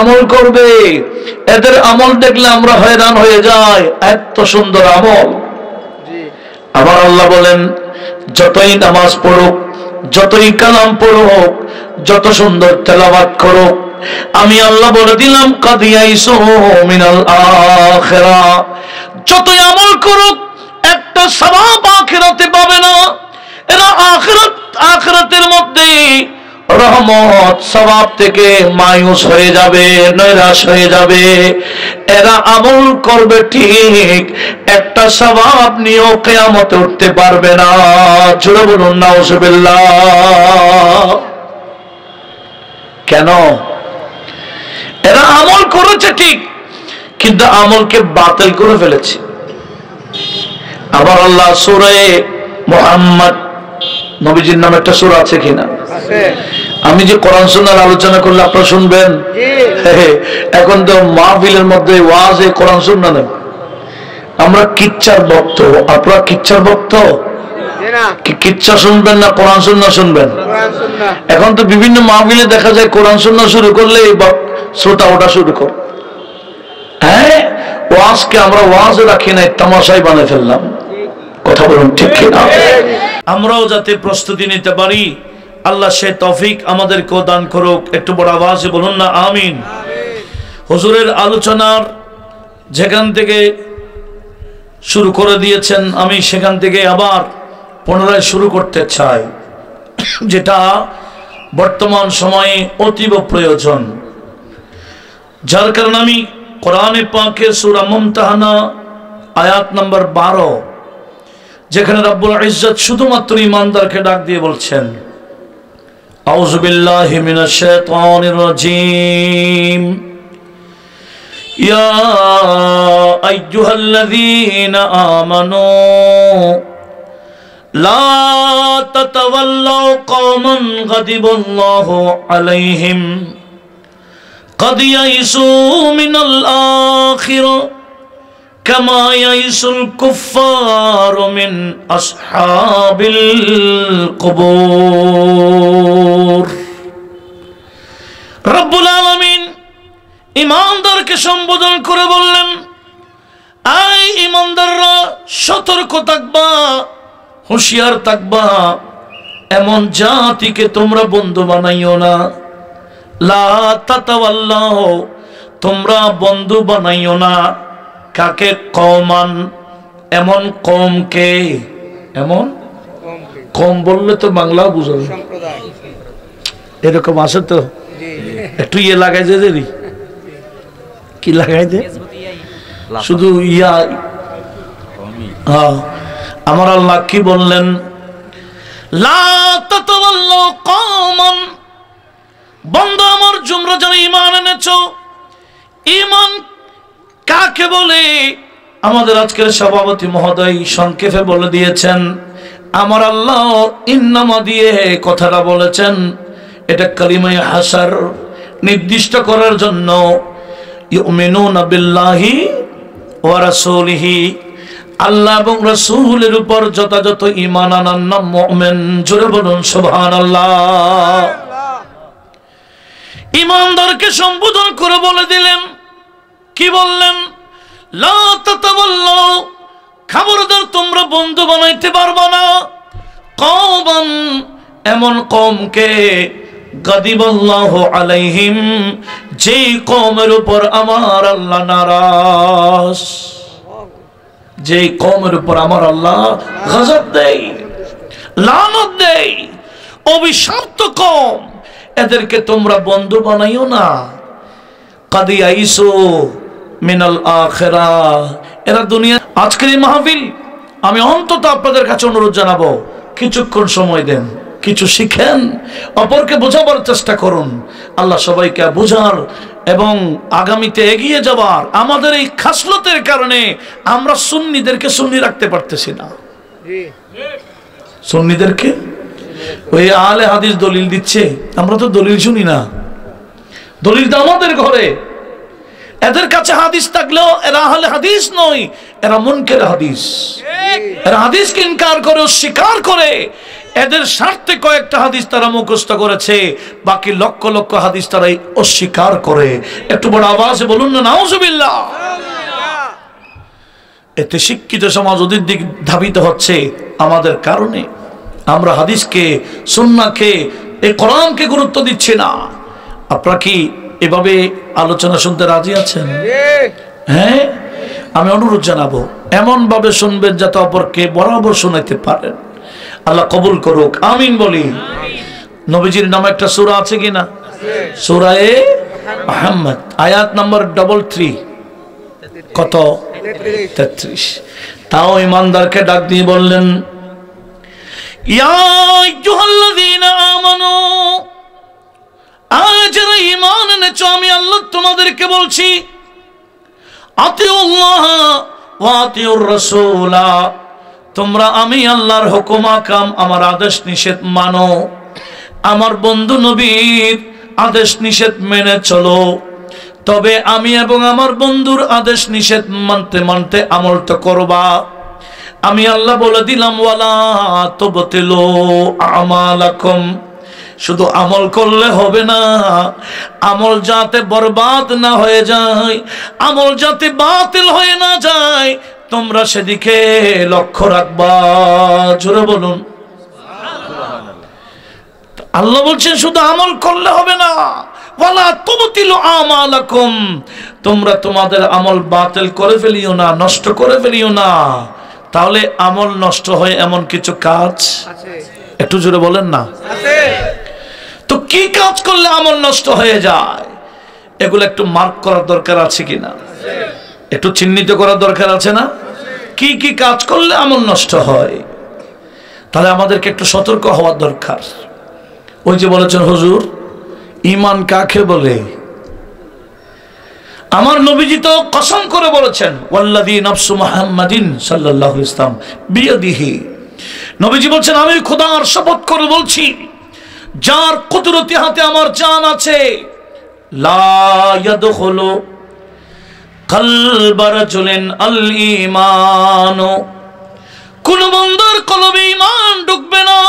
আমল করবে, এদের আমল দেখলে আমরা হয়রান হয়ে যাই, এত সুন্দর আমল। আবার আল্লাহ বলেন, যতই নামাজ পড়ুক, যতই কালাম পড়ুক, যত সুন্দর তেলাওয়াত করুক, আমি আল্লাহ বলে দিলাম কাদিয়াইসু মিনাল আখিরাহ, যতই আমল করুক একটা সওয়াব আখিরাতে পাবে না। এরা আখিরাতের মধ্যে রহমত সওয়াব থেকে মায়ুস হয়ে যাবে, নৈরাশ হয়ে যাবে। এরা আমল করবে ঠিক, একটা সওয়াব নিয়েও কিয়ামতে উঠতে পারবে না। জোরে বলুন নাউজুবিল্লাহ। কেন? এরা আমল করেছে ঠিক, কিন্তু আমলকে বাতিল করে ফেলেছে। আবার আল্লাহ সূরা মুহাম্মদ, নবীজির নামে একটা সূরা আছে কিনা? আমি যে কোরআন সুন্নাহর আলোচনা করলে আপনারা শুনবেন। এখন তো মাহফিলের মধ্যে ওয়াজে কোরআন সুন্নাহ নেই। আমরা কিচ্ছার ভক্ত, আপনারা কিচ্ছার ভক্ত? কিচ্ছা শুনবেন না কোরআন সুন্নাহ শুনবেন? এখন তো বিভিন্ন মাহফিলে দেখা যায় কোরআন সুন্নাহ শুরু করলে শ্রোতা ওটা শুরু কর। হ্যাঁ, ওয়াজকে আমরা ওয়াজ রাখি নাই, তামাশাই বানিয়ে ফেললাম। কথা বলুন ঠিক কিনা? আমরাও যাতে প্রস্তুতি নিতে পারি, আল্লাহ সে তৌফিক আমাদেরকেও দান করুক। একটু বড় আওয়াজে বলুন না আমিন। হুজুরের আলোচনার যেখান থেকে শুরু করে দিয়েছেন, আমি সেখান থেকে আবার পুনরায় শুরু করতে চাই, যেটা বর্তমান সময়ে অতীব প্রয়োজন। যার কারণে আমি কোরআনে পাকে সূরা মুমতাহানা আয়াত নম্বর 12, যেখানে রব্বুল ইজ্জত শুধুমাত্র ঈমানদারকে ডাক দিয়ে বলছেন, আউযু বিল্লাহি মিনাশ শাইতানির রাজীম, ইয়া আইয়ুহাল্লাযীনা আমানু লা তাতাওয়াল্লাউ কওমান গাদিবাল্লাহু আলাইহিম قد يئسوا من الآخرة كما يئس الكفار من أصحاب القبور। রব্বুল আলামিন ঈমানদারকে সম্বোধন করে বললেন, আই ঈমানদাররা সতর্ক থাকবা, হুঁশিয়ার থাকবা, এমন জাতিকে তোমরা বন্ধু বানাইও না। লা তাতাওয়াল্লাহ, তোমরা বন্ধু বানাইও না। কাকে? কওমান, এমন কওমকে। এমন কওম বললে তো বাংলা বুঝাবে, এরকম আছে তো। একটু ইয়ে লাগাই যে, কি লাগাই দে, শুধু ইয়া। আমার আল্লাহ কি বললেন? লা তাতাওয়াল্লাহ কওমান, বন্ধু আমার জুমরা যারা ঈমান এনেছো। ঈমান কাকে বলে? আমাদের আজকের সভাপতি মহোদয় সংক্ষেপে বলে দিয়েছেন। আমার আল্লাহ ইন্নামা দিয়ে কথাটা বলেছেন, এটা কালিমায়ে হাসার নির্দিষ্ট করার জন্য। ইউমিনুনা বিল্লাহি ওয়া রাসূলিহি, আল্লাহ এবং রাসূলের উপর যথাযথ ঈমান আনার নাম মুমিন। জোরে বলুন সুবহানাল্লাহ। ঈমানদারকে সম্বোধন করে বলে দিলেন, কি বললেন? লা তাতাওয়াল্লাউ, খবরদার তোমরা বন্ধু বানাইতে পারবা না। কওমান, এমন কওমকে। গাদিবাল্লাহু আলাইহিম, যেই কওমের উপর আমার আল্লাহ নারাজ, যেই কওমের উপর আমার আল্লাহ গজব দেয়, লানত দেয়, অভিশপ্ত কওম, এদেরকে তোমরা বন্ধু বানাইও না। কাদ ইয়াইসু মিনাল আখিরাহ, এরা দুনিয়া। আজকের এই মাহফিল আমি অন্তত আপনাদের কাছে অনুরোধ জানাবো, কিছুক্ষণ সময় দেন, কিছু শিখেন, অপরকে বোঝাবার চেষ্টা করুন। আল্লাহ সবাইকে বোঝার এবং আগামীতে এগিয়ে যাবার। আমাদের এই খাসলতের কারণে আমরা সুন্নিদেরকে সুন্নি রাখতে পারতেছি না। সুন্নিদেরকে ওই আহলে হাদিস দলিল দিচ্ছে, আমরা তো দলিল শুনি না। দলিল তো আমাদের ঘরে। এদের কাছে হাদিস থাকলেও এরা আহলে হাদিস নয়, এরা মুনকার হাদিস। এরা হাদিসকে ইনকার করে, অস্বীকার করে। এদের স্বার্থে কয়েকটা হাদিস তারা মুখস্থ করেছে, বাকি লক্ষ লক্ষ হাদিস তারা অস্বীকার করে। একটু বড় আওয়াজে বলুন না নাউজুবিল্লাহ। এতে শিক্ষিত সমাজ ওদের দিক ধাবিত হচ্ছে আমাদের কারণে। আমরা হাদিসকে, সুন্নাহকে, এই কোরআনকে গুরুত্ব দিচ্ছি না। আপনারা কি এভাবে আলোচনা শুনতে রাজি আছেন? হ্যাঁ, আমি অনুরোধ জানাবো এমন ভাবে শুনবেন যাতে অপরকে বরাবর শোনাইতে পারেন। আল্লাহ কবুল করুক, আমিন বলি। নবীজির নামে একটা সূরা আছে কিনা? সূরা মুহাম্মদ, আয়াত নাম্বার 33, কত? 33। তাও ইমানদারকে ডাক দিয়ে বললেন, ইয়া আইয়ুহাল্লাযীনা আমানু, যারা ঈমান এনেছো আমি আল্লাহ তোমাদেরকে বলছি, আতিউল্লাহ ওয়া আতিউর রাসূলা, তোমরা আমি আল্লাহর হুকুম আহকাম, আমার আদেশ নিষেধ মানো, আমার বন্ধু নবীর আদেশ নিষেধ মেনে চলো। তবে আমি এবং আমার বন্ধুর আদেশ নিষেধ মানতে মানতে আমল তো করবা। আমি আল্লাহ বলে দিলাম, ওয়ালা তুবতিলু আমালাকুম, শুধু আমল করলে হবে না, আমল যাতে বরবাদ না হয়ে যায়, আমল যাতে বাতিল হয়ে না যায়, তোমরা সেদিকে লক্ষ্য রাখবা। জোরে বলুন আল্লাহ বলছেন শুধু আমল করলে হবে না, ওয়ালা তুবতিলু আমালাকুম, তোমরা তোমাদের আমল বাতিল করে ফেলিও না, নষ্ট করে ফেলিও না। তাহলে আমল নষ্ট হয় এমন কিছু কাজ আছে? একটু জোরে বলেন না। তো কি কাজ করলে আমল নষ্ট হয়ে যায়? এগুলো একটু মার্ক করার দরকার আছে কিনা? একটু চিহ্নিত করার দরকার আছে না? কি কি কাজ করলে আমল নষ্ট হয়? তাহলে আমাদেরকে একটু সতর্ক হওয়ার দরকার। ওই যে বলেছেন হুজুর, ঈমান কাকে বলে? আমার নবীজি তো কসম করে বলেছেন, ওয়াল্লাযী নাফসু মুহাম্মাদিন সাল্লাল্লাহু আলাইহি ওয়াসাল্লাম বিয়াদিহি, নবীজি বলছেন আমি খোদার শপথ করে বলছি, যার কুদরতি হাতে আমার জান আছে, লা ইয়াদখুলু কলবা রাজুলিন আল ঈমান, কোন বান্দার কলবে ঈমান ঢুকবে না।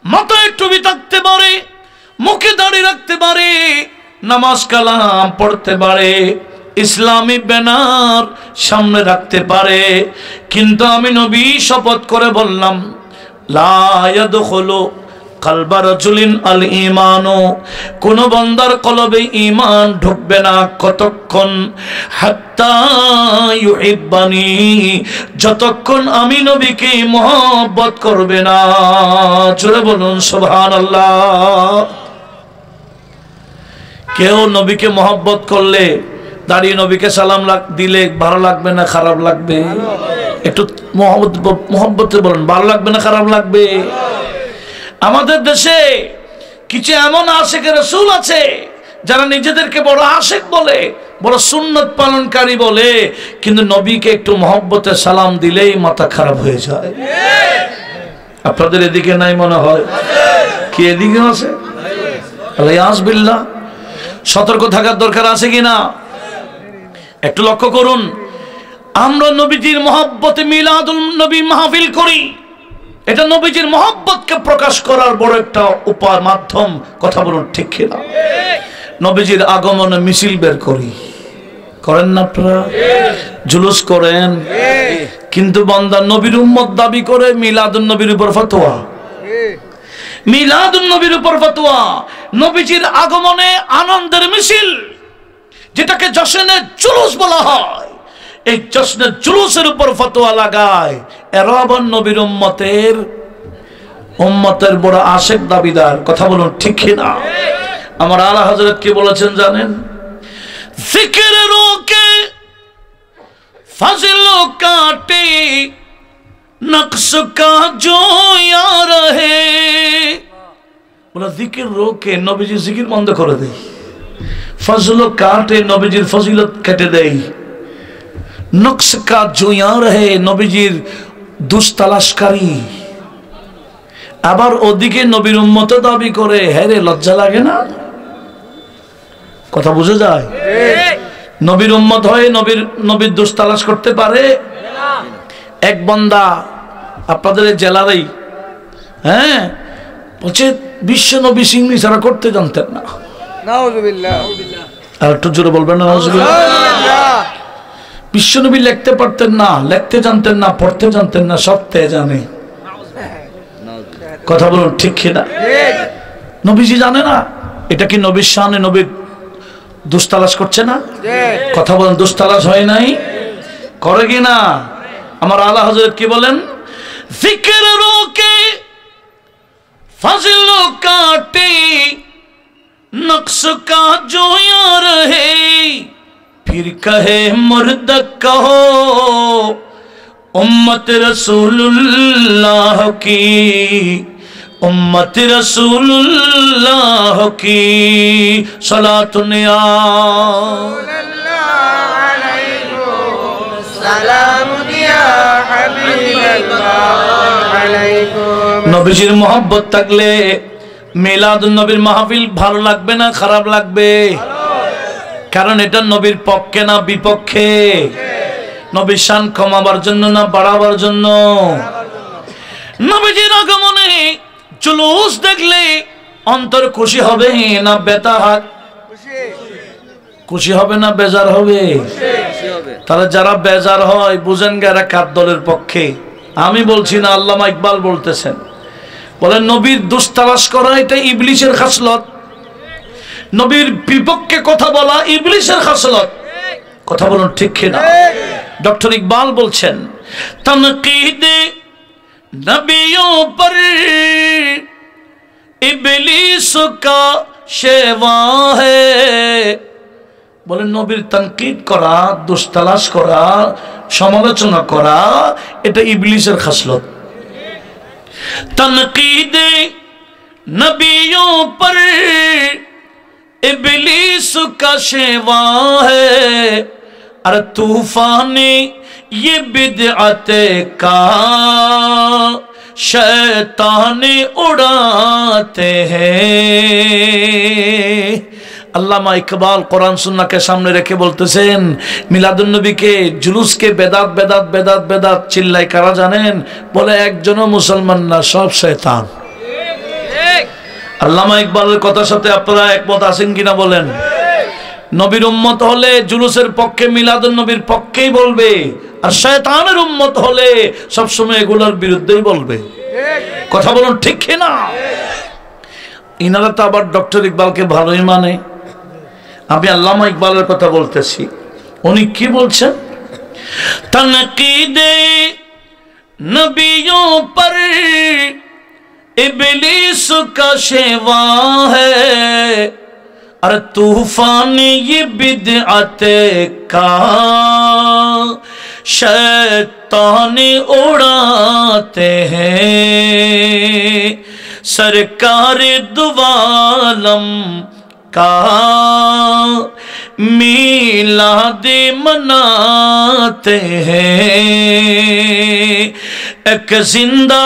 মাথায় টুপি থাকতে পারে, মুখে দাড়ি রাখতে পারে, নামাজ কালাম পড়তে পারে, ইসলামী ব্যানার সামনে রাখতে পারে, কিন্তু আমি নবী শপথ করে বললাম, লা ইয়াদখুলু কলবা রাজুলিন আল ঈমান, কোন বান্দার কলবে ঈমান ঢুকবে না কতক্ষণ, হাত্তা ইউহিব্বানি, যতক্ষণ আমি নবীকে মহব্বত করবে না। জোরে বলুন সুবহানাল্লাহ। কেউ নবীকে মহব্বত করলে, দাঁড়িয়ে নবীকে সালাম দিলে ভালো লাগবে না খারাপ লাগবে? একটু মহব্বতে বলেন, ভালো লাগবে না খারাপ লাগবে? আমাদের দেশে কিছু এমন আশিক রাসূল আছে যারা নিজেদেরকে বড় আশিক বলে, বড় সুন্নত পালনকারী বলে, কিন্তু নবীকে একটু মহব্বতে সালাম দিলেই মাথা খারাপ হয়ে যায়। আপনাদের এদিকে নাই মনে হয়? কি এদিকে আছে? আল্লাহ, সতর্ক থাকার দরকার আছে কিনা একটু লক্ষ্য করুন। আমরা নবীজির মহব্বতে মিলাদুল নবী মাহফিল করি, এটা নবীজির মহব্বতকে প্রকাশ করার বড় একটা উপায়, মাধ্যম। কথা বলুন ঠিক কিনা? নবীজির আগমনে মিছিল বের করি, করেন না আপনারা? জুলুস করেন, কিন্তু বান্দা নবীর উম্মত দাবি করে মিলাদুন নবীর উপর ফতোয়া, মিলাদুন নবীর উপর ফতোয়া, নবীজির আগমনে আনন্দের মিছিল, যেটাকে জশ্নের জুলুস বলা হয়, এই জশ্নের জুলুসের উপর ফতোয়া লাগায়। এরা আবার নবীর উম্মতের বড় আশিক দাবিদার। কথা বলুন ঠিক কিনা? আমার আলা হযরত কি বলেছেন জানেন? জিকির রোকে ফাজিল কাটে নকশ কা জো ইয়ার হে, বলে জিকির রোকে, নবীজি জিকির বন্ধ করে দেয়, ফজল কাটে, নবীজির ফজিলত কেটে দেয়, নকশ কা জো ইয়ার হে, নবীজির দুস্তালাশকারী। আবার ওদিকে নবীর উম্মত দাবি করে, হ্যাঁ রে, লজ্জা লাগে না? কথা বুঝে যায়? নবীর উম্মত হয়ে নবীর দোষ তালাশ করতে পারে? এক বান্দা আপনাদের জেলারই হ্যাঁ, বলছে বিশ্ব নবী সিংনি ছাড়া করতে জানতেন না। নাউযুবিল্লাহ। আর একটু জোরে বলবেন না নাউযুবিল্লাহ। বিশ্ব নবী লিখতে পারতেন না, লিখতে জানতেন না, পড়তে জানতেন না, সব তে জানে। কথা বলুন ঠিক কিনা? নবীজি জানে না? এটা কি নবীর শানে নবীর দুস্তালাশ করছে না? কথা বলেন, দুস্তালাশ হয় নাই? করে কি না? আমার আলা হযরত কি বলেন? জিকির রোকে ফাজিল কাটে नक्श का जो यार है फिर कहे मुर्द कहो उम्मत रसूलुल्लाह की उम्मत रसूलुल्लाह की सलातुन या सलामुन या हबीबल्लाह अलैकुम। नबीजिर मोहब्बत থাকলে মিলাদুন নবীর মাহফিল ভালো লাগবে না খারাপ লাগবে? কারণ এটা নবীর পক্ষে না বিপক্ষে? নবীর শান কমাবার জন্য না বাড়াবার জন্য? নবীজির আগমনে জুলুস দেখলে অন্তর খুশি হবে না ব্যথা হাত? খুশি হবে না বেজার হবে? তাহলে যারা বেজার হয় বুঝেন এরা কার দলের পক্ষে? আমি বলছি না, আল্লামা ইকবাল বলতেছেন। বলেন নবীর দুস্তালাশ করা এটা ইবলিসের খাসলত, নবীর বিপক্ষে কথা বলা ইবলিসের খাসলত। কথা বলুন ঠিক কিনা? ডক্টর ইকবাল বলছেন তনकीदे नबियों पर इबलीस का शेवा है। বলেন নবীর তানকিদ করা, দুস্তালাশ করা, সমালোচনা করা এটা ইবলিসের খাসলত। तनकीदे नबियों पर इबलीस का शेवा है और तूफान ये बिदअत का शैतान उड़ाते हैं। আল্লামা ইকবাল কোরআন সুন্নাহকে সামনে রেখে বলতেছেন মিলাদুন নবীকে জুলুসকে বেদাত বেদাত বেদাত বেদাত চিল্লায় কারা জানেন? বলে একজনও মুসলমান না, সব শয়তান। আল্লামা ইকবালের কথার সাথে আপনারা একমত আছেন কিনা বলেন? নবীর উম্মত হলে জুলুসের পক্ষে মিলাদুন নবীর পক্ষেই বলবে, আর শয়তানের উম্মত হলে সবসময় এগুলোর বিরুদ্ধেই বলবে। কথা বলুন ঠিক কিনা? ইনারা তো আবার ডক্টর ইকবালকে ভালোই মানে। আমি আল্লামা ইকবালের কথা বলতেছি, উনি কি বলছেন? তনकीदे नबियों पर इबलीस का शेवा है और तूफान ये बिदअत का शैतान उड़ाते हैं। सरकार दुआलम का मीलाद मनाते हैं। एक जिंदा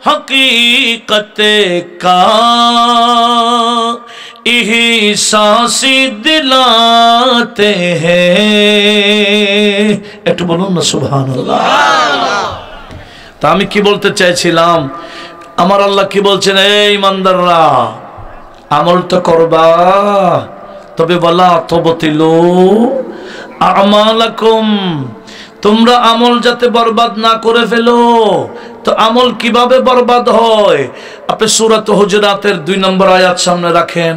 हकीकत का एहसास दिलाते हैं। একটু বলুন না সুবহানাল্লাহ। তা আমি কি বলতে চাইছিলাম, আমার আল্লাহ কি বলছেন? এই ইমানদাররা আমল তো করবা, তবে বলা তবতিলু আমালাকুম, তোমরা আমল যাতে বরবাদ না করে ফেলো। তো আমল কিভাবে বরবাদ হয়? আপনি সূরাত হুজুরাতের 2 নম্বর আয়াত সামনে রাখেন।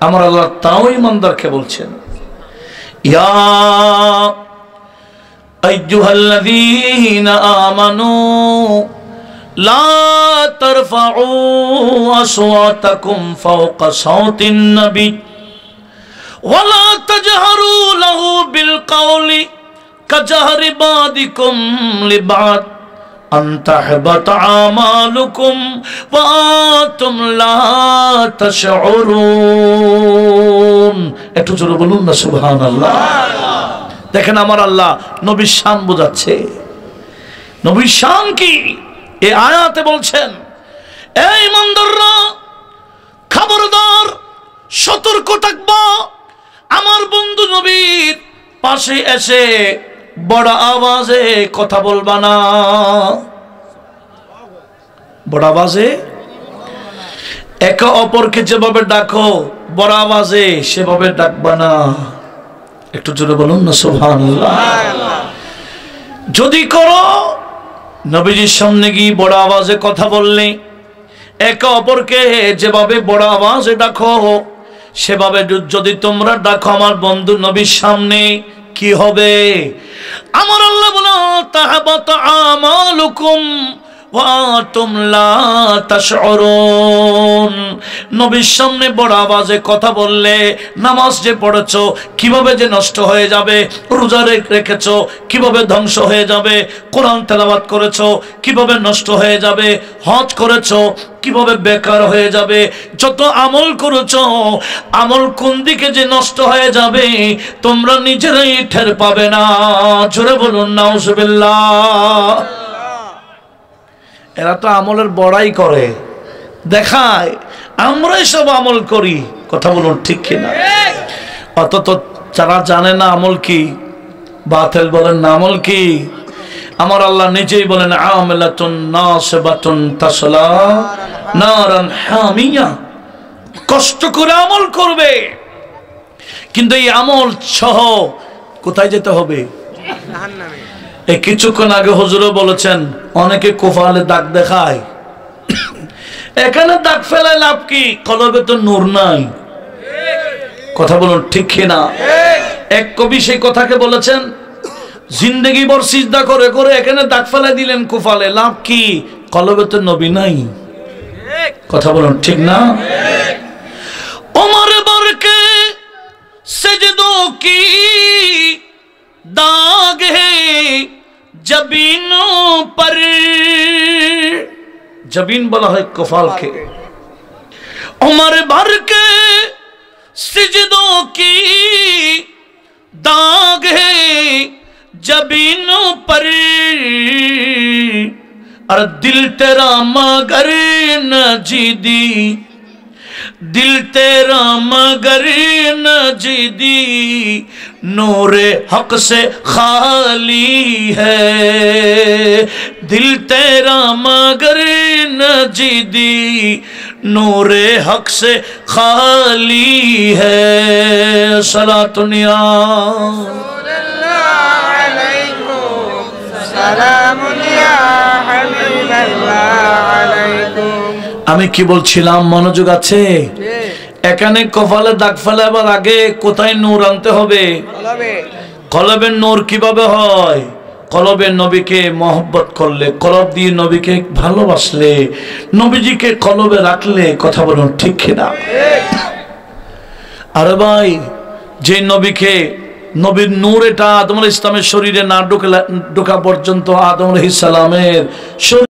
আমার আল্লাহ তাও ইমানদারকে বলছেন, ইয়া আইয়ুহাল্লাযীনা আমানু লা তারফাউ আসওয়াতাকুম ফাওকা সাওতিন নবী ওয়া লা তাজহারু লাহু বিল কওলি কাজহরি বাদিকুম লিবাদ আন তাহবাতা আমালুকুম ওয়া আনতুম লা তাশউরুন। একটু জোরে বলুন না সুবহানাল্লাহ। দেখেন আমার আল্লাহ নবীর শান বোঝাচ্ছে। নবীর শান কি এই আয়াতে বলছেন, এই ইমানদাররা খবরদার সতর্ক থাকবা, আমার বন্ধু নবীর পাশে এসে বড় আওয়াজে কথা বলবা না। বড় আওয়াজে একে অপরকে যেভাবে ডাকো বড় আওয়াজে সেভাবে ডাকবা না। একটু জোরে বলুন না সুবহানাল্লাহ। যদি করো নবীজির সামনে গিয়ে বড় আওয়াজে কথা বললে, একে অপরকে যেভাবে বড় আওয়াজে ডাকো সেভাবে যদি তোমরা ডাকো আমার বন্ধু নবীর সামনে, কি হবে? আমার আল্লাহ বলো তাহাবাত আমালুকুম ওয়া আনতুম লা তাশউরুন। নবীর সামনে বড় আওয়াজে কথা বললে নামাজ যে পড়েছো কিভাবে যে নষ্ট হয়ে যাবে, রোজা রেখেছো কিভাবে ধ্বংস হয়ে যাবে, কোরআন তেলাওয়াত করেছো কিভাবে নষ্ট হয়ে যাবে, হজ করেছো কিভাবে বেকার হয়ে যাবে, যত আমল করেছো আমল কোন দিকে যে নষ্ট হয়ে যাবে তোমরা নিজেরাই টের পাবে না। জোরে বলুন নাউজুবিল্লাহ। এরা তো আমলের বড়াই করে, দেখায় আমরাই সব আমল করি। কথা বলুন ঠিক কিনা? অত যারা জানে না আমল কি, বাতিল বলেন না আমল কি। আমার আল্লাহ নিজেই বলেন আমিলাতুন নাসিবাতুন তাসলা নারান হামিয়া, কষ্ট করে আমল করবে কিন্তু এই আমল সহ কোথায় যেতে হবে? জাহান্নামে। এই কিছুক্ষণ আগে হুজুরও বলেছেন অনেকে কোফালে দাগ দেখায়, এখানে দাগ ফেলায় লাভ কি? কলবে তো নূর নাই। কথা বলুন ঠিক কিনা? এক কবি সেই কথাকে বলেছেন জিন্দেগি ভর সিজদা করে করে এখানে দাগ ফেলাই দিলেন কোফালে, লাভ কি? কলবে তো নবী নাই। কথা বলুন ঠিক না? ওমর বরকে সজদোं की दाग है जबीनों पर, जबीन बोला है कफाल के। उमर भर के सजदों की दाग है जबीनों पर, और दिल तेरा मगर न जिदी, दिल तेरा मगर न जिदी, नूरे हक से खाली है, दिल तेरा मगर न जिदी, नूरे हक से खाली है। सलातुनिया আমি কি বলছিলাম মনোযোগ আছে? এখানে কপালে দাগ ফেলাবার আগে কোথায় নূর আনতে হবে? কলবের নূর কিভাবে হয়? কলবের নবীকে মহব্বত করলে, কলব দিয়ে নবীকে ভালোবাসলে, নবীজিকে কলবে রাখলে। কথা বলুন ঠিক কিনা? আরে ভাই, যে নবীকে, নবীর নূর এটা আদম আলাইহিস সালামের শরীরে না ঢোকা পর্যন্ত আদম আলাইহিস সালামের